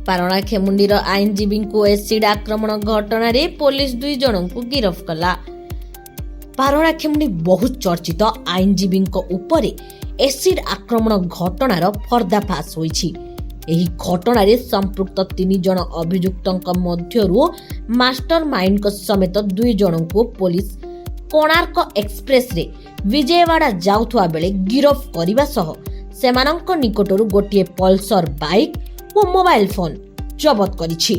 ପାରଳାଖେମୁଣ୍ଡିର ଆଇନଜୀବୀଙ୍କୁ ଏସିଡ୍ ଆକ୍ରମଣ ଘଟଣାରେ ପୋଲିସ 2 ଜଣଙ୍କୁ ଗିରଫ କଲା। ପାରଳାଖେମୁଣ୍ଡି ବହୁତ ଚର୍ଚ୍ଚିତ ଆଇନଜୀବୀଙ୍କ ଉପରେ ଏସିଡ୍ ଆକ୍ରମଣ ଘଟଣାର ପର୍ଦ୍ଦାଫାଶ ହୋଇଛି। ଏହି ଘଟଣାରେ ସମ୍ପୃକ୍ତ 3 ଜଣ ଅଭିଯୁକ୍ତଙ୍କ ମଧ୍ୟରୁ ମାଷ୍ଟର ମାଇଣ୍ଡଙ୍କ ସମେତ 2 ଜଣଙ୍କୁ ପୋଲିସ କୋଣାର୍କ ଏକ୍ସପ୍ରେସରେ ବିଜୟୱାଡା ଯାଉଥିବା ବେଳେ ଗିରଫ କରିବା ସହ ସେମାନଙ୍କ ନିକଟରୁ ଗୋଟିଏ ପଲ୍ସର ବାଇକ୍ ଓ ମୋବାଇଲ ଫୋନ ଜବତ କରିଛି।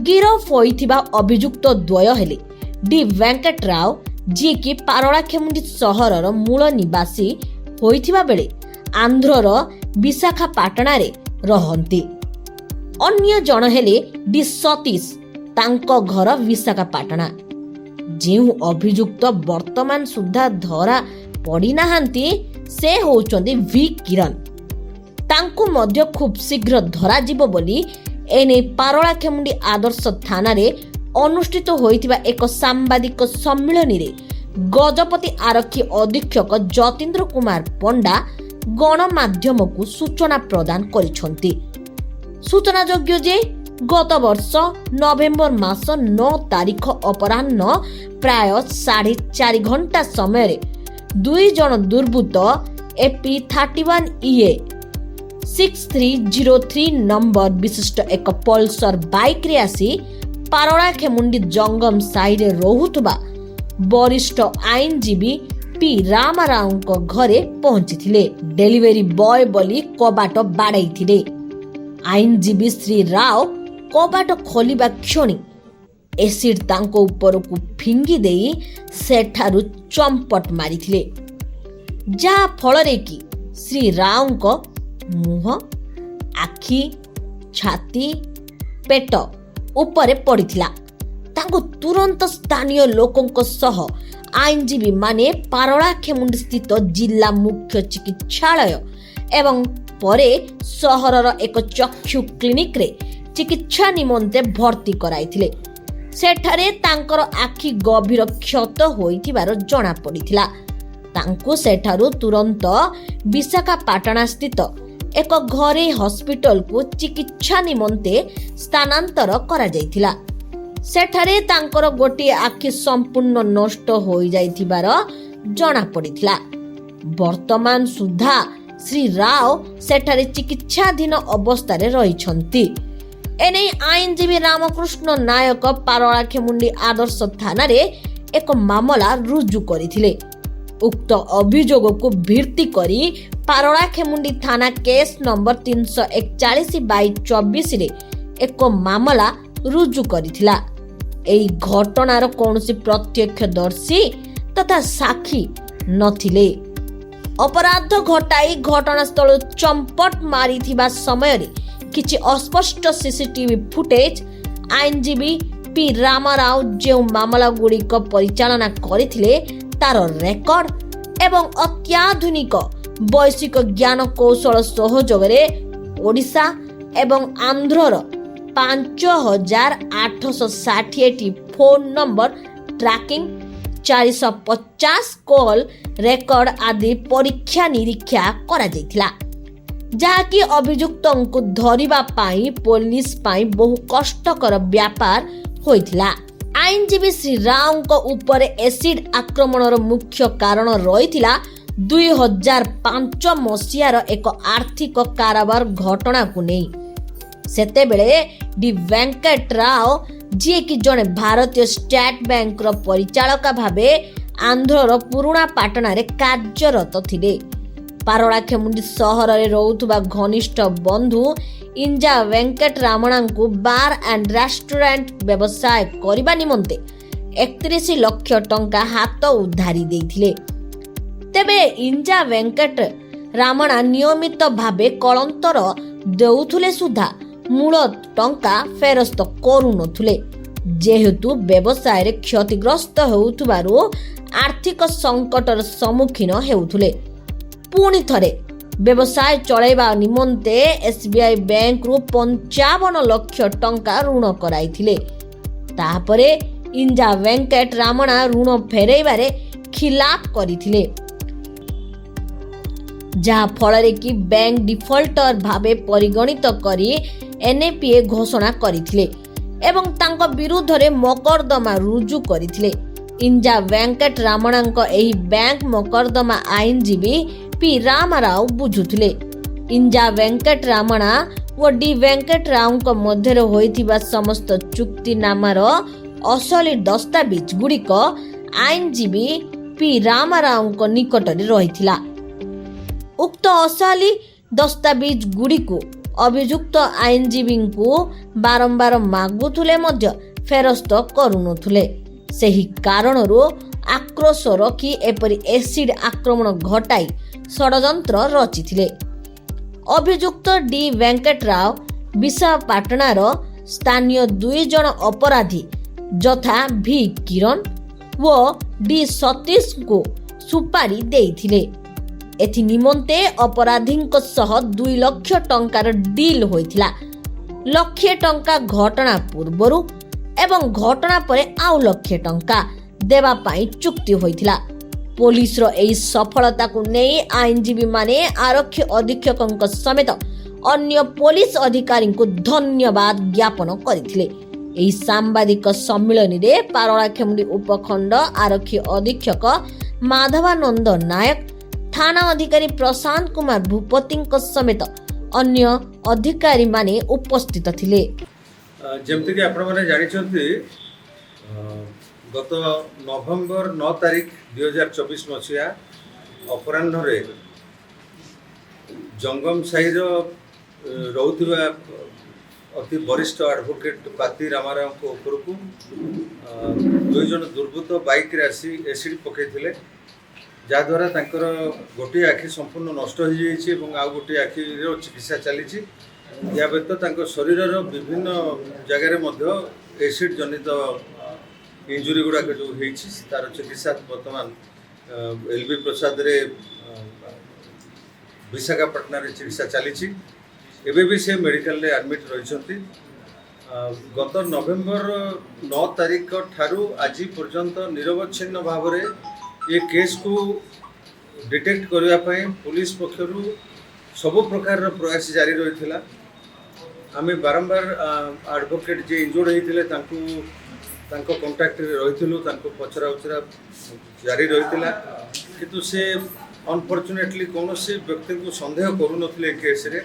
ଗିରଫ ହୋଇଥିବା ଅଭିଯୁକ୍ତ ଦ୍ୱୟ ହେଲେ ଡି ଭେଙ୍କଟ ରାଓ, ଯିଏକି ପାରଳାଖେମୁଣ୍ଡି ସହରର ମୂଳ ନିବାସୀ ହୋଇଥିବା ବେଳେ ଆନ୍ଧ୍ରର ବିଶାଖାପାଟଣାରେ ରହନ୍ତି। ଅନ୍ୟ ଜଣ ହେଲେ ଡି ସତୀଶ, ତାଙ୍କ ଘର ବିଶାଖାପାଟଣା। ଯେଉଁ ଅଭିଯୁକ୍ତ ବର୍ତ୍ତମାନ ସୁଦ୍ଧା ଧରା ପଡ଼ିନାହାନ୍ତି ସେ ହେଉଛନ୍ତି ଭି କିରଣ। ତାଙ୍କୁ ମଧ୍ୟ ଖୁବ୍ ଶୀଘ୍ର ଧରାଯିବ ବୋଲି ଏନେଇ ପାରଳାଖେମୁଣ୍ଡି ଆଦର୍ଶ ଥାନାରେ ଅନୁଷ୍ଠିତ ହୋଇଥିବା ଏକ ସାମ୍ବାଦିକ ସମ୍ମିଳନୀରେ ଗଜପତି ଆରକ୍ଷୀ ଅଧୀକ୍ଷକ ଯତୀନ୍ଦ୍ର କୁମାର ପଣ୍ଡା ଗଣମାଧ୍ୟମକୁ ସୂଚନା ପ୍ରଦାନ କରିଛନ୍ତି। ସୂଚନାଯୋଗ୍ୟ ଯେ ଗତ ବର୍ଷ ନଭେମ୍ବର ମାସ 9 ତାରିଖ ଅପରାହ୍ନ ପ୍ରାୟ 4:30 ଘଣ୍ଟା ସମୟରେ 2 ଜଣ ଦୁର୍ବୃତ୍ତ AP31 EA 6303 ନମ୍ବର ବିଶିଷ୍ଟ ଏକ ପଲ୍ସର ବାଇକ୍ରେ ଆସି ପାରଳାଖେମୁଣ୍ଡି ଜଙ୍ଗମ ସାହିରେ ରହୁଥିବା ବରିଷ୍ଠ ଆଇନଜୀବୀ ପି ରାମାରାଓଙ୍କ ଘରେ ପହଞ୍ଚିଥିଲେ। ଡେଲିଭରି ବୟ ବୋଲି କବାଟ ବାଡ଼ାଇଥିଲେ। ଆଇନଜୀବୀ ଶ୍ରୀ ରାଓ କବାଟ ଖୋଲିବା କ୍ଷଣି ଏସିଡ୍ ତାଙ୍କ ଉପରକୁ ଫିଙ୍ଗି ଦେଇ ସେଠାରୁ ଚମ୍ପଟ ମାରିଥିଲେ, ଯାହା ଫଳରେ କି ଶ୍ରୀ ରାଓଙ୍କ ମୁହଁ, ଆଖି, ଛାତି, ପେଟ ଉପରେ ପଡ଼ିଥିଲା। ତାଙ୍କୁ ତୁରନ୍ତ ସ୍ଥାନୀୟ ଲୋକଙ୍କ ସହ ଆଇନଜୀବୀ ମାନେ ପାରଳାଖେମୁଣ୍ଡି ସ୍ଥିତ ଜିଲ୍ଲା ମୁଖ୍ୟ ଚିକିତ୍ସାଳୟ ଏବଂ ପରେ ସହରର ଏକ ଚକ୍ଷୁ କ୍ଲିନିକରେ ଚିକିତ୍ସା ନିମନ୍ତେ ଭର୍ତ୍ତି କରାଇଥିଲେ। ସେଠାରେ ତାଙ୍କର ଆଖି ଗଭୀର କ୍ଷତ ହୋଇଥିବାର ଜଣାପଡ଼ିଥିଲା। ତାଙ୍କୁ ସେଠାରୁ ତୁରନ୍ତ ବିଶାଖାପାଟଣା ସ୍ଥିତ ଏକ ଘରୋଇ ହସ୍ପିଟାଲକୁ ଚିକିତ୍ସା ନିମନ୍ତେ ସ୍ଥାନାନ୍ତର କରାଯାଇଥିଲା। ସେଠାରେ ତାଙ୍କର ଗୋଟିଏ ଆଖି ସମ୍ପୂର୍ଣ୍ଣ ନଷ୍ଟ ହୋଇଯାଇଥିବାର ଜଣାପଡ଼ିଥିଲା। ବର୍ତ୍ତମାନ ସୁଦ୍ଧା ଶ୍ରୀ ରାଓ ସେଠାରେ ଚିକିତ୍ସାଧୀନ ଅବସ୍ଥାରେ ରହିଛନ୍ତି। ଏନେଇ ଆଇନଜୀବୀ ରାମକୃଷ୍ଣ ନାୟକ ପାରଳାଖେମୁଣ୍ଡି ଆଦର୍ଶ ଥାନାରେ ଏକ ମାମଲା ରୁଜୁ କରିଥିଲେ। ଉକ୍ତ ଅଭିଯୋଗକୁ ଭିତ୍ତି କରି ପାରଳାଖେମୁଣ୍ଡି ଥାନା କେସ୍ ନମ୍ବର 341/24ରେ ଏକ ମାମଲା ରୁଜୁ କରିଥିଲା। ଏହି ଘଟଣାର କୌଣସି ପ୍ରତ୍ୟକ୍ଷଦର୍ଶୀ ତଥା ସାକ୍ଷୀ ନଥିଲେ। ଅପରାଧ ଘଟାଇ ଘଟଣାସ୍ଥଳରୁ ଚମ୍ପଟ ମାରିଥିବା ସମୟରେ କିଛି ଅସ୍ପଷ୍ଟ ସିସିଟିଭି ଫୁଟେଜ, ଆଇନଜୀବୀ ପି ରାମାରାଓ ଯେଉଁ ମାମଲା ଗୁଡ଼ିକ ପରିଚାଳନା କରିଥିଲେ ତାର ରେକର୍ଡ ଏବଂ ଅତ୍ୟାଧୁନିକ ବୈଷୟିକ ଜ୍ଞାନ କୌଶଳ ସହଯୋଗରେ ଓଡ଼ିଶା ଏବଂ ଆନ୍ଧ୍ରର 5860ଟି phone number tracking, 450 call record ଆଦି ପରୀକ୍ଷା ନିରୀକ୍ଷା କରାଯାଇଥିଲା, ଯାହାକି ଅଭିଯୁକ୍ତଙ୍କୁ ଧରିବା ପାଇଁ ପୋଲିସ ପାଇଁ ବହୁ କଷ୍ଟକର ବ୍ୟାପାର ହୋଇଥିଲା। ଆଇନଜୀବୀ ଶ୍ରୀ ରାଓଙ୍କ ଉପରେ ଏସିଡ୍ ଆକ୍ରମଣର ମୁଖ୍ୟ କାରଣ ରହିଥିଲା 2005 ମସିହାର ଏକ ଆର୍ଥିକ କାରବାର ଘଟଣାକୁ ନେଇ। ସେତେବେଳେ ଡି ଭେଙ୍କଟ ରାଓ, ଯିଏକି ଜଣେ ଭାରତୀୟ ଷ୍ଟେଟ୍ ବ୍ୟାଙ୍କର ପରିଚାଳକ ଭାବେ ଆନ୍ଧ୍ରର ପୁରୁଣା ପାଟଣାରେ କାର୍ଯ୍ୟରତ ଥିଲେ। ପାରଳାଖେମୁଣ୍ଡି ସହରରେ ରହୁଥିବା ଘନିଷ୍ଠ ବନ୍ଧୁ Emma Venkat ରାମଣାଙ୍କୁ bar and restaurant ବ୍ୟବସାୟ କରିବା ନିମନ୍ତେ 31 ଲକ୍ଷ ଟଙ୍କା ହାତ ଉଧାରି ଦେଇଥିଲେ। ତେବେ ଇଞ୍ଜା ଭେଙ୍କଟ ରାମଣା ନିୟମିତ ଭାବେ କଳନ୍ତର ଦେଉଥିଲେ ସୁଦ୍ଧା ମୂଳ ଟଙ୍କା ଫେରସ୍ତ କରୁନଥିଲେ। ଯେହେତୁ ବ୍ୟବସାୟରେ କ୍ଷତିଗ୍ରସ୍ତ ହେଉଥିବାରୁ ଆର୍ଥିକ ସଂକଟର ସମ୍ମୁଖୀନ ହେଉଥିଲେ। ପୁଣି ଥରେ ବ୍ୟବସାୟ ଚଳାଇବା ନିମନ୍ତେ SBI ବ୍ୟାଙ୍କରୁ 55 ଲକ୍ଷ ଟଙ୍କା ଋଣ କରାଇଥିଲେ। ତାପରେ ଇଞ୍ଜା ଭେଙ୍କଟ ରାମଣା ଋଣ ଫେରାଇବାରେ ଖିଲାପ କରିଥିଲେ। जहा फल कि बैंक डिफल्टर भावे परिगणित करी एनएपीए घोषणा करथिले एवं तांको विरुद्ध रे मकरदमा रुजु करथिले। इंजा वेंकट रामणांक एही बैंक मकरदमा आईनजीवी पी रामाराव बुझुथिले। इंजा वेंकट रामणा व डी वेंकट राव मध्य होइथिबा समस्त चुक्तिनामार असली दस्तावेज गुड़िक आईनजीवी पी रामाराव निकट रहिथिला। उक्त असली दस्तावेज गुड़िक अभियुक्त आईनजीवी को बारंबार मागुथुले मध्य फेरस्त करुनुथुले। सेही कारणरू आक्रोश रखी एपरी एसिड आक्रमण घटाई षडयंत्र रचिथिले। अभियुक्त डी वेंकटराव विशाखापाटणार स्थानीय 2 जन अपराधी यथा भी किरण व डी सतीश को सुपारी देइथिले। एथि निमंते अपराधीଙ୍କ सह 2 लाख टंकार डील होइथिला। लक्षे टंका घटना पूर्वरु एवं घटना परे आउ लक्षे टंका देवा पाई चुक्ति होइथिला। पुलिस रो एई सफलता को नेई आईनजीवी माने आरक्षी अधीक्षकଙ୍କ समेत अन्य पुलिस अधिकारी को धन्यवाद ज्ञापन करथिले। एई सांबादिक सम्मेलन रे पारଳାଖେମୁଣ୍ଡି उपखंड आरक्षी अधीक्षक माधवानंद नायक, थाना अधिकारी प्रशांत कुमार भूपति समेत अन्य अधिकारी माने उपस्थित थिले। जमती कि आपण माने जानिछंती गत नवेम्बर 9 तारिख 2024 मसीहा अपराह्न रे जंगम साही रोथिबा अति वरिष्ठ एडवोकेट पाती रामाराव को ऊपर को 2 जन दुर्बृत्त बाइक रे आसी एसिड पकैथिले, जहाद्वारा तांकर गोटे आखि संपूर्ण नष्ट हो जाइए और आउ गोटे आखि चिकित्सा चली। या व्यतीत तांकर शरीर विभिन्न जगह एसिड जनित इंजुरी गुड़ाक जो तार चिकित्सा बर्तमान एलबी प्रसाद रे विशाखापाटना रे चिकित्सा चली। एबे भी से मेडिकल रे एडमिट रही। गत नवेम्बर 9 तारिख ठारू आज पर्यंत निरवच्छिन्न भाव में ये केस को डिटेक्ट करने पुलिस पक्षरु सबु प्रकार प्रयास जारी रही। आम बारंबार एडवोकेट जे इंजोर्ड होते कंटाक्ट रही पचरा उचरा जारी रही, किंतु से अनफॉर्चुनेटली कौन से व्यक्ति को संदेह करू नथिले केस रे।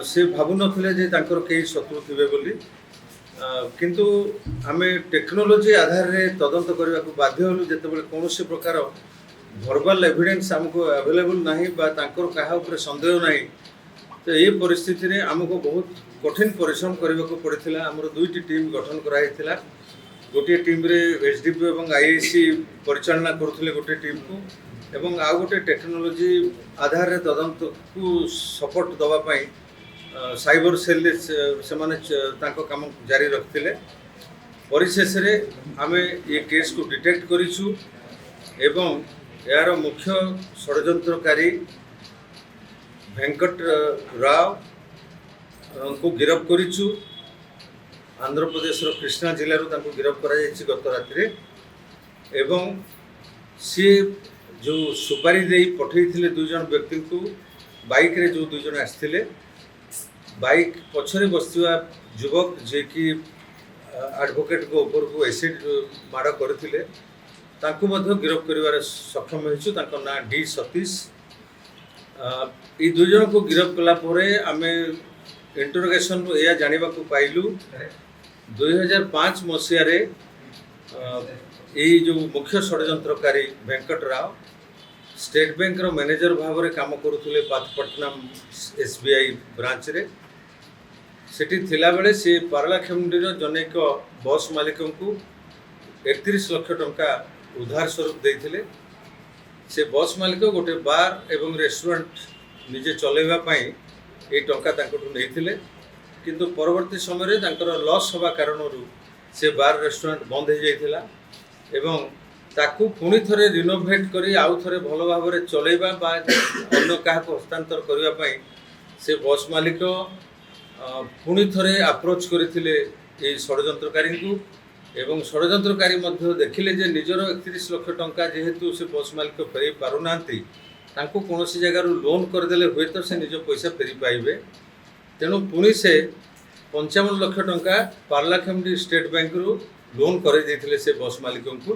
से भावु नथिले जे तांकर कई शत्रु थिबे बोली, किंतु आम टेक्नोलोजी आधार रे तदंत करने को बाध्य हलु जेतेबेले कौनसी प्रकार भर्बाल एविडेंस आमको अवेलेबल नहीं बा तांकर काहा ऊपर संदेह नहीं। तो ये परिस्थिति रे आमको बहुत कठिन परिश्रम करने को पड़ता। आमर 2टी टीम गठन कराइथिला। गोटे टीम रे एसडीपी और आईआईसी परिचालना करथिले गोटे टीम को, एवं आ गोटे टेक्नोलोजी आधार रे तदंत को सपोर्ट दवा पई साइबर सेल से माने तांको काम जारी रखथिले। परिशेष रे आमे ये केस को डिटेक्ट करिछु एवं यार मुख्य षड्यंत्रकारी वेंकट राव को गिरफ्त करिछु। आंध्र प्रदेश कृष्णा जिलूर तांको गिरफ्त करा जायछि गत रात्रि। एवं सी जो सुपारी दे पठेइथिले 2 जन व्यक्ति को बाइक रे जो 2 जन आस्थिले, बाइक पछरे बसुआ युवक जे कि एडवोकेट को ऊपर को एसिड माड़ करथिले तांको मध्य गिरफ्त करिवार सक्षम होइछु। तांको ना डी सतीश। ई 2 जन को गिरफ्त कला परे आमे इंटरोगेशन या जानिबा को पाइलु 2005 मसीह रे जो मुख्य षड्यंत्रकारी वेंकट राव स्टेट बैंक रो मैनेजर भाव में काम करुले पाथपट्टनम एसबीआई ब्रांच रे। सेठी थिला बेले से पारଳାଖେମୁଣ୍ଡି जनेक बस मालिक को 31 लाख टंका उधार स्वरूप देइथिले। से बस मालिक गोटे बार एवं रेस्टोरेंट निजे चलेबा पई ए टंका तांकटू नेइथिले, किंतु परवर्ती समय तांकर लॉस होबा कारणरू से बार रेस्टोरेंट बंद हो जाइथिला एवं ताकू पुणी थरे रिनोवेट करी आउ थरे भल भाव में चलेबा बा अन्य काहा को हस्तांतर करबा पई से बस मालिक पुणी थरे अप्रोच करथिले ए षड्यंत्रकारी को। एवं षड्यंत्रकारी मध्य देखिले जे निजर 31 लाख टंका जेहेतु से बस मालिक फेरई पारुनांती ତାଙ୍କୁ କୌଣସି ଜାଗାରୁ ଲୋନ୍ କରିଦେଲେ ହୁଏତ ସେ ନିଜ ପଇସା ଫେରି ପାଇବେ। ତେଣୁ ପୁଣି ସେ 55 ଲକ୍ଷ ଟଙ୍କା ପାରଲାଖେମୁଣ୍ଡି ଷ୍ଟେଟ୍ ବ୍ୟାଙ୍କରୁ ଲୋନ୍ କରାଇ ଦେଇଥିଲେ ସେ ବସ୍ ମାଲିକଙ୍କୁ।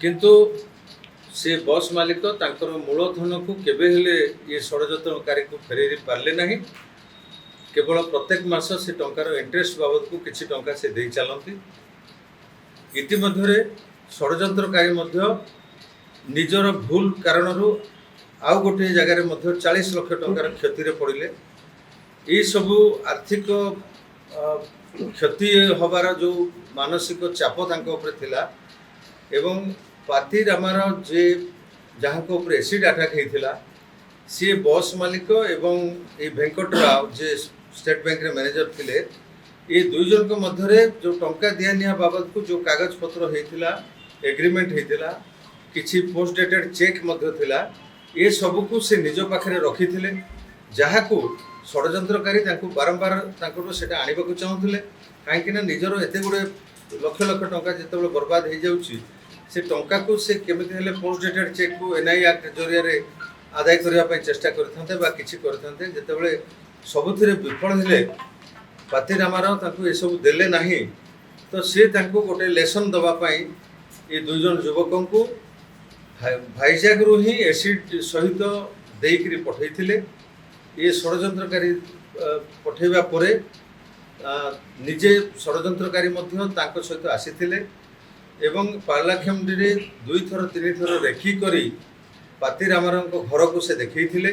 କିନ୍ତୁ ସେ ବସ୍ ମାଲିକ ତାଙ୍କର ମୂଳଧନକୁ କେବେ ହେଲେ ଏ ଷଡ଼ଯନ୍ତ୍ରକାରୀକୁ ଫେରାଇ ପାରିଲେ ନାହିଁ। କେବଳ ପ୍ରତ୍ୟେକ ମାସ ସେ ଟଙ୍କାର ଇଣ୍ଟରେଷ୍ଟ ବାବଦକୁ କିଛି ଟଙ୍କା ସେ ଦେଇ ଚାଲନ୍ତି। ଇତିମଧ୍ୟରେ ଷଡ଼ଯନ୍ତ୍ରକାରୀ ମଧ୍ୟ ନିଜର ଭୁଲ କାରଣରୁ ଆଉ ଗୋଟିଏ ଜାଗାରେ ମଧ୍ୟ 40 ଲକ୍ଷ ଟଙ୍କାର କ୍ଷତିରେ ପଡ଼ିଲେ। ଏହିସବୁ ଆର୍ଥିକ କ୍ଷତି ହେବାର ଯେଉଁ ମାନସିକ ଚାପ ତାଙ୍କ ଉପରେ ଥିଲା ଏବଂ ପାତି ରାମାର ଯେ ଯାହାଙ୍କ ଉପରେ ଏସିଡ୍ ଆଟାକ୍ ହେଇଥିଲା ସିଏ ବସ୍ ମାଲିକ ଏବଂ ଏଇ ଭେଙ୍କଟ ରାଓ ଯେ ଷ୍ଟେଟ୍ ବ୍ୟାଙ୍କରେ ମ୍ୟାନେଜର ଥିଲେ, ଏ ଦୁଇ ଜଣଙ୍କ ମଧ୍ୟରେ ଯେଉଁ ଟଙ୍କା ଦିଆନିଆ ବାବଦକୁ ଯେଉଁ କାଗଜପତ୍ର ହେଇଥିଲା, ଏଗ୍ରିମେଣ୍ଟ ହେଇଥିଲା, କିଛି ପୋଷ୍ଟ ଡେଟେଡ୍ ଚେକ୍ ମଧ୍ୟ ଥିଲା, ଏସବୁକୁ ସେ ନିଜ ପାଖରେ ରଖିଥିଲେ, ଯାହାକୁ ଷଡ଼ଯନ୍ତ୍ରକାରୀ ତାଙ୍କୁ ବାରମ୍ବାର ତାଙ୍କଠୁ ସେଇଟା ଆଣିବାକୁ ଚାହୁଁଥିଲେ। କାହିଁକିନା ନିଜର ଏତେ ଗୁଡ଼ିଏ ଲକ୍ଷ ଲକ୍ଷ ଟଙ୍କା ଯେତେବେଳେ ବର୍ବାଦ ହେଇଯାଉଛି, ସେ ଟଙ୍କାକୁ ସେ କେମିତି ହେଲେ ପୋଷ୍ଟ ଡେଟେଡ୍ ଚେକ୍କୁ NI ଆକ୍ଟ ଜରିଆରେ ଆଦାୟ କରିବା ପାଇଁ ଚେଷ୍ଟା କରିଥାନ୍ତେ ବା କିଛି କରିଥାନ୍ତେ। ଯେତେବେଳେ ସବୁଥିରେ ବିଫଳ ହେଲେ ପାତି ରାମାରାଓ ତାଙ୍କୁ ଏସବୁ ଦେଲେ ନାହିଁ, ତ ସିଏ ତାଙ୍କୁ ଗୋଟେ ଲେସନ୍ ଦେବା ପାଇଁ ଏ ଦୁଇ ଜଣ ଯୁବକଙ୍କୁ ଭାଇଜାଗରୁ ହିଁ ଏସିଡ୍ ସହିତ ଦେଇକରି ପଠାଇଥିଲେ। ଏ ଷଡ଼ଯନ୍ତ୍ରକାରୀ ପଠାଇବା ପରେ ନିଜେ ଷଡ଼ଯନ୍ତ୍ରକାରୀ ମଧ୍ୟ ତାଙ୍କ ସହିତ ଆସିଥିଲେ ଏବଂ ପାରଲାଖେମୁଣ୍ଡିରେ 2 ଥର 3 ଥର ରେକି କରି ପାତି ରାମାରାଓଙ୍କ ଘରକୁ ସେ ଦେଖେଇଥିଲେ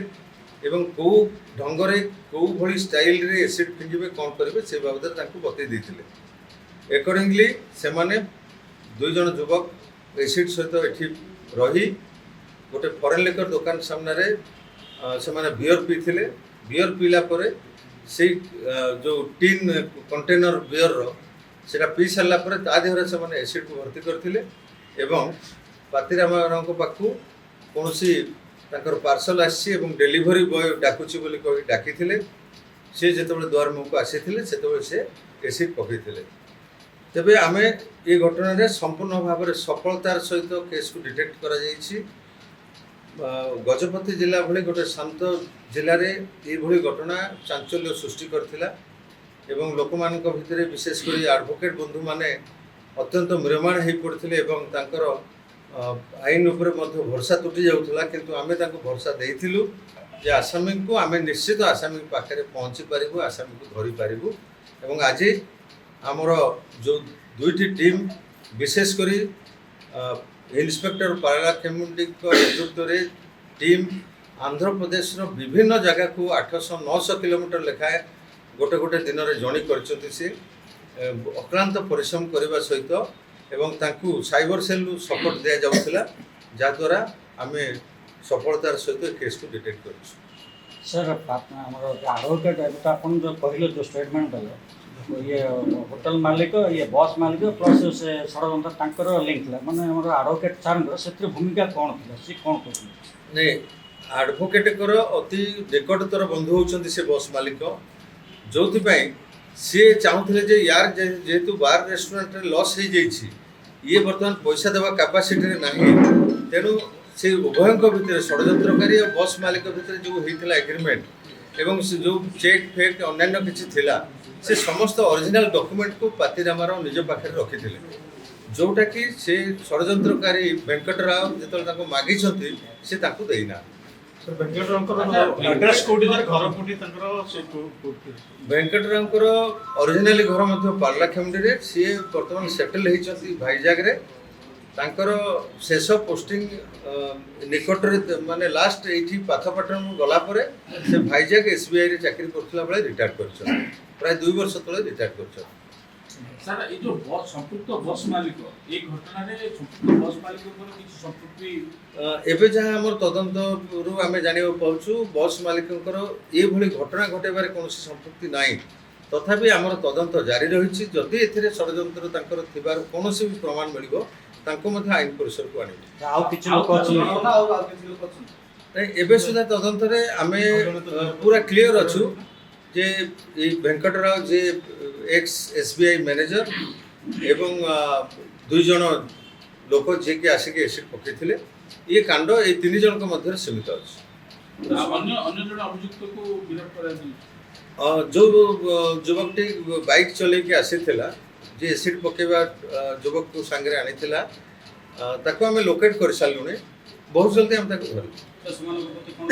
ଏବଂ କେଉଁ ଢଙ୍ଗରେ କେଉଁ ଭଳି ଷ୍ଟାଇଲରେ ଏସିଡ୍ ଫିଙ୍ଗିବେ, କ'ଣ କରିବେ ସେ ବାବଦରେ ତାଙ୍କୁ ବତେଇ ଦେଇଥିଲେ। ଏକର୍ଡିଙ୍ଗଲି ସେମାନେ 2 ଜଣ ଯୁବକ ଏସିଡ୍ ସହିତ ଏଠି ରହି ଗୋଟେ ଫରେନ୍ ଲିକର୍ ଦୋକାନ ସାମ୍ନାରେ ସେମାନେ ବିୟର୍ ପିଇଥିଲେ। ବିୟର୍ ପିଇଲା ପରେ ସେଇ ଯେଉଁ ଟିନ୍ କଣ୍ଟେନର ବିୟର୍ର ସେଇଟା ପିଇ ସାରିଲା ପରେ ତା ଦେହରେ ସେମାନେ ଏସିଡ୍କୁ ଭର୍ତ୍ତି କରିଥିଲେ ଏବଂ ପାତି ରାମାରାଓଙ୍କ ପାଖକୁ କୌଣସି ତାଙ୍କର ପାର୍ସଲ ଆସିଛି ଏବଂ ଡେଲିଭରି ବୟ ଡାକୁଛି ବୋଲି କହି ଡାକିଥିଲେ। ସେ ଯେତେବେଳେ ଦୁଆର ମୁହଁକୁ ଆସିଥିଲେ ସେତେବେଳେ ସେ ଏସିଡ୍ ପକାଇଥିଲେ। ତେବେ ଆମେ ଏ ଘଟଣାରେ ସମ୍ପୂର୍ଣ୍ଣ ଭାବରେ ସଫଳତାର ସହିତ କେସ୍କୁ ଡିଟେକ୍ଟ କରାଯାଇଛି। ଗଜପତି ଜିଲ୍ଲା ଭଳି ଗୋଟେ ଶାନ୍ତ ଜିଲ୍ଲାରେ ଏଇଭଳି ଘଟଣା ଚାଞ୍ଚଲ୍ୟ ସୃଷ୍ଟି କରିଥିଲା ଏବଂ ଲୋକମାନଙ୍କ ଭିତରେ ବିଶେଷ କରି ଆଡ଼ଭୋକେଟ୍ ବନ୍ଧୁମାନେ ଅତ୍ୟନ୍ତ ମ୍ରିୟମାଣ ହୋଇପଡ଼ିଥିଲେ ଏବଂ ତାଙ୍କର ଆଇନ ଉପରେ ମଧ୍ୟ ଭରସା ତୁଟି ଯାଉଥିଲା। କିନ୍ତୁ ଆମେ ତାଙ୍କୁ ଭରସା ଦେଇଥିଲୁ ଯେ ଆସାମୀଙ୍କୁ ଆମେ ନିଶ୍ଚିତ ଆସାମୀ ପାଖରେ ପହଞ୍ଚି ପାରିବୁ, ଆସାମୀକୁ ଧରିପାରିବୁ ଏବଂ ଆଜି ଆମର ଯେଉଁ 2ଟି ଟିମ୍ ବିଶେଷ କରି ଇନ୍ସପେକ୍ଟର ପାରଲାଖେମୁଣ୍ଡିଙ୍କ ନେତୃତ୍ୱରେ ଟିମ୍ ଆନ୍ଧ୍ରପ୍ରଦେଶର ବିଭିନ୍ନ ଜାଗାକୁ 800-900 କିଲୋମିଟର ଲେଖାଏଁ ଗୋଟେ ଗୋଟେ ଦିନରେ ଜର୍ଣ୍ଣି କରିଛନ୍ତି। ସେ ଅକ୍ଳାନ୍ତ ପରିଶ୍ରମ କରିବା ସହିତ ଏବଂ ତାଙ୍କୁ ସାଇବର ସେଲ୍ରୁ ସପୋର୍ଟ ଦିଆଯାଉଥିଲା, ଯାହାଦ୍ୱାରା ଆମେ ସଫଳତାର ସହିତ କେସ୍କୁ ଡିଟେକ୍ଟ କରିଛୁ। ସାର୍ ଆମର ଆଡ଼ଭୋକେଟ୍ ତ ଆପଣ ଯେଉଁ କହିଲେ ଯେଉଁ ଷ୍ଟେଟମେଣ୍ଟ ଦେଲେ, ଇଏ ହୋଟେଲ ମାଲିକ, ଇଏ ବସ୍ ମାଲିକ ପ୍ଲସ୍ ସେ ଷଡ଼ଯନ୍ତ୍ର ତାଙ୍କର ଲିଙ୍କ୍ ଥିଲା, ମାନେ ଆମର ଆଡ଼ଭୋକେଟ୍ ସାର୍ଙ୍କର ସେଥିରେ ଭୂମିକା କ'ଣ ଥିଲା, ସେ କ'ଣ କରୁଥିଲେ? ନାଇଁ, ଆଡ଼ଭୋକେଟ୍ଙ୍କର ଅତି ନିକଟତର ବନ୍ଧୁ ହେଉଛନ୍ତି ସେ ବସ୍ ମାଲିକ, ଯେଉଁଥିପାଇଁ ସିଏ ଚାହୁଁଥିଲେ ଯେ ୟାର ଯେହେତୁ ବାର୍ ରେଷ୍ଟୁରାଣ୍ଟରେ ଲସ୍ ହେଇଯାଇଛି, ଇଏ ବର୍ତ୍ତମାନ ପଇସା ଦେବା କାପାସିଟିରେ ନାହିଁ, ତେଣୁ ସେ ଉଭୟଙ୍କ ଭିତରେ ଷଡ଼ଯନ୍ତ୍ରକାରୀ ଓ ବସ୍ ମାଲିକ ଭିତରେ ଯେଉଁ ହେଇଥିଲା ଏଗ୍ରିମେଣ୍ଟ ଏବଂ ସେ ଯେଉଁ ଚେକ୍ ଫେକ୍ ଅନ୍ୟାନ୍ୟ କିଛି ଥିଲା, ସେ ସମସ୍ତ ଅରିଜିନାଲ ଡକୁମେଣ୍ଟକୁ ପାତି ରାମାରାଓ ନିଜ ପାଖରେ ରଖିଥିଲେ, ଯେଉଁଟାକି ସେ ଷଡ଼ଯନ୍ତ୍ରକାରୀ ଭେଙ୍କଟ ରାଓ ଯେତେବେଳେ ତାଙ୍କୁ ମାଗିଛନ୍ତି ସେ ତାଙ୍କୁ ଦେଇନାହାନ୍ତି। ଭେଙ୍କଟ ରାଓଙ୍କର ଅରିଜିନାଲି ଘର ମଧ୍ୟ ପାରଲାଖେମୁଣ୍ଡିରେ, ସିଏ ବର୍ତ୍ତମାନ ସେଟେଲ୍ ହେଇଛନ୍ତି ଭାଇଜାଗରେ। ତାଙ୍କର ଶେଷ ପୋଷ୍ଟିଂ ନିକଟରେ ମାନେ ଲାଷ୍ଟ ଏଇଠି ପାଥପାଟଣରୁ ଗଲା ପରେ ସେ ଭାଇଜାଗ SBIରେ ଚାକିରି କରୁଥିଲା ବେଳେ ରିଟାୟାର୍ଡ କରିଛନ୍ତି, ପ୍ରାୟ 2 ବର୍ଷ ତଳେ ରିଟାୟାର୍ଡ କରିଛନ୍ତି। ସାର୍ ଏଇ ଯେଉଁ ସମ୍ପୃକ୍ତ ବସ୍ ମାଲିକ, এই ଘଟଣାରେ ସମ୍ପୃକ୍ତ ବସ୍ ମାଲିକଙ୍କର କିଛି ସମ୍ପୃକ୍ତି ଏବେ ଯାହା ଆମର ତଦନ୍ତରୁ ଆମେ ଜାଣିବାକୁ ପାଉଛୁ, ବସ୍ ମାଲିକଙ୍କର ଏଇଭଳି ଘଟଣା ଘଟାଇବାରେ କୌଣସି ସମ୍ପୃକ୍ତି ନାହିଁ। ତଥାପି ଆମର ତଦନ୍ତ ଜାରି ରହିଛି। ଯଦି ଏଥିରେ ଷଡ଼ଯନ୍ତ୍ର ତାଙ୍କର ଥିବାର କୌଣସି ବି ପ୍ରମାଣ ମିଳିବ, ତାଙ୍କୁ ମଧ୍ୟ ଆଇନ ପରିସରକୁ ଆଣିବୁ। ଆଉ କିଛି ଲୋକ ଅଛନ୍ତି? ନାଇଁ, ଏବେ ସୁଦ୍ଧା ତଦନ୍ତରେ ଆମେ ପୁରା କ୍ଲିଅର ଅଛୁ ଯେ ଏଇ ଭେଙ୍କଟ ରାଓ ଯେ ଏକ୍ସ SBI ମ୍ୟାନେଜର ଏବଂ 2 ଜଣ ଲୋକ ଯିଏକି ଆସିକି ଏସିଡ୍ ପକାଇଥିଲେ, ये कांड ये 3 जन मध्य सीमित अच्छे अन्य अन्य जन अभियुक्त को गिरफ्त कराଯାଇଛି। जो युवकटी बाइक चलैकी आसीथिला जे एसिड पकेबा युवक को सांगरे आनीथिला ताको आमे लोकेट कर सालुने बहुत जल्दी हम ताको धरि ତ ସେମାନଙ୍କ ପ୍ରତି କ'ଣ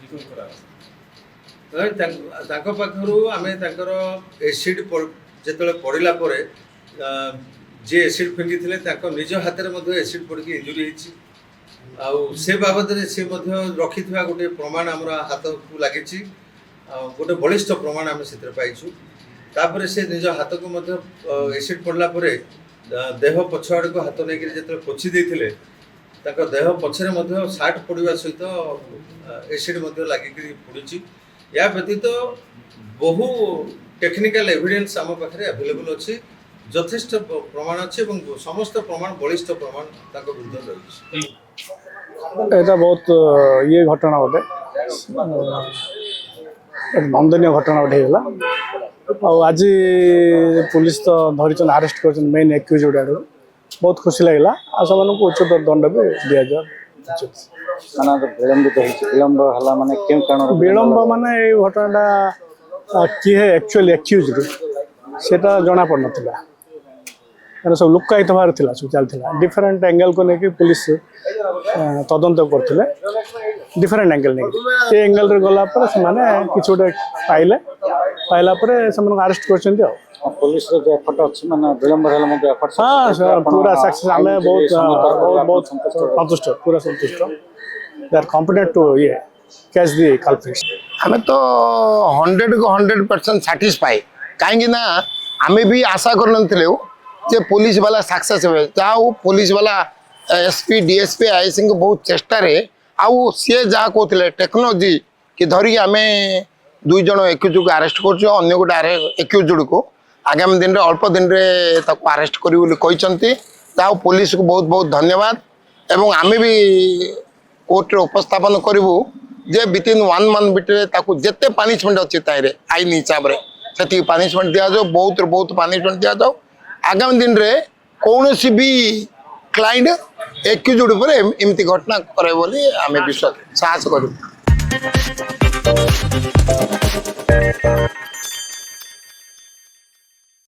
ରିକଭରି କରାଗଲା? ତାଙ୍କ ପାଖରୁ ଆମେ ତାଙ୍କର ଏସିଡ୍ ଯେତେବେଳେ ପଡ଼ିଲା ପରେ ଯେ ଏସିଡ୍ ଫିଙ୍ଗିଥିଲେ ତାଙ୍କ ନିଜ ହାତରେ ମଧ୍ୟ ଏସିଡ୍ ପଡ଼ିକି ଇଞ୍ଜୁରି ହେଇଛି ଆଉ ସେ ବାବଦରେ ସେ ମଧ୍ୟ ରଖିଥିବା ଗୋଟେ ପ୍ରମାଣ ଆମର ହାତକୁ ଲାଗିଛି ଗୋଟେ ବଳିଷ୍ଠ ପ୍ରମାଣ ଆମେ ସେଥିରେ ପାଇଛୁ ତାପରେ ସେ ନିଜ ହାତକୁ ମଧ୍ୟ ଏସିଡ୍ ପଡ଼ିଲା ପରେ ଦେହ ପଛ ଆଡ଼କୁ ହାତ ନେଇକରି ଯେତେବେଳେ ପୋଛି ଦେଇଥିଲେ ତାଙ୍କ ଦେହ ପଛରେ ମଧ୍ୟ ସାର୍ଟ ପଡ଼ିବା ସହିତ ଏସିଡ୍ ମଧ୍ୟ ଲାଗିକରି ପଡ଼ିଛି या व्यतीत बहु टेक्निकल एविडेंस आम पाखे अवेलेबल अच्छी यथेष्ट प्रमाण अच्छे समस्त प्रमाण बलिष्ठ प्रमाण विरुद्ध रही এটা बहुत ये घटना गोटे नंदनीय घटना गोटे होगा आज पुलिस तो धरी आरेस्ट कर मेन एक्यूज गुड़ा बहुत खुशी लगे आ उच्चतर दंड भी दि जाए विलंब माने घटना किए एक्चुअली एक्यूज सेटा जना पड़ नाला मैंने सब लुकायित भाव था सब चलता डिफरेंट एंगल को लेकिन पुलिस तदंत करते डिफरेंट एंगल नहीं ये एंगल रे गला पर से माने किछ गोटे पाइले पाइला पर से अरेस्ट कर पुलिस जो एफर्ट अच्छी माने विलंब हेला मते एफर्ट हाँ पूरा सक्सेस हमें बहुत बहुत बहुत संतुष्ट पूरा संतुष्ट दे आर कॉम्पिटेंट टू ये कैच द कल्प्रिट्स हमें तो 100 को 100% सैटिस्फाई कहीं ना आमे भी आशा कर पुलिस वाला सक्सेस हुए जाओ पुलिस वाला एसपी डीएसपी आईसी को बहुत चेष्टा रे आउ सी जहाँ कहते टेक्नोलोजी कि धरिक आम 2 जन एक्यूज को आरेस्ट कर गोटे एक्यूज को आगामी दिन में अल्प दिन में आरेस्ट करी पुलिस को बहुत बहुत धन्यवाद एवं आम भी कोर्ट उपस्थापन करूँ जे विथिन 1 मंथ भितर जिते पनिशमेंट अच्छी ताइरे आईन हिसाब से पनिशमेंट दि जाओ बहुत पनिशमेंट दि जाओ आगामी दिन में कौन सी भी क्लाइंट एक्यूज एमती घटना करे बोली आम विश्वास साहस करूँ।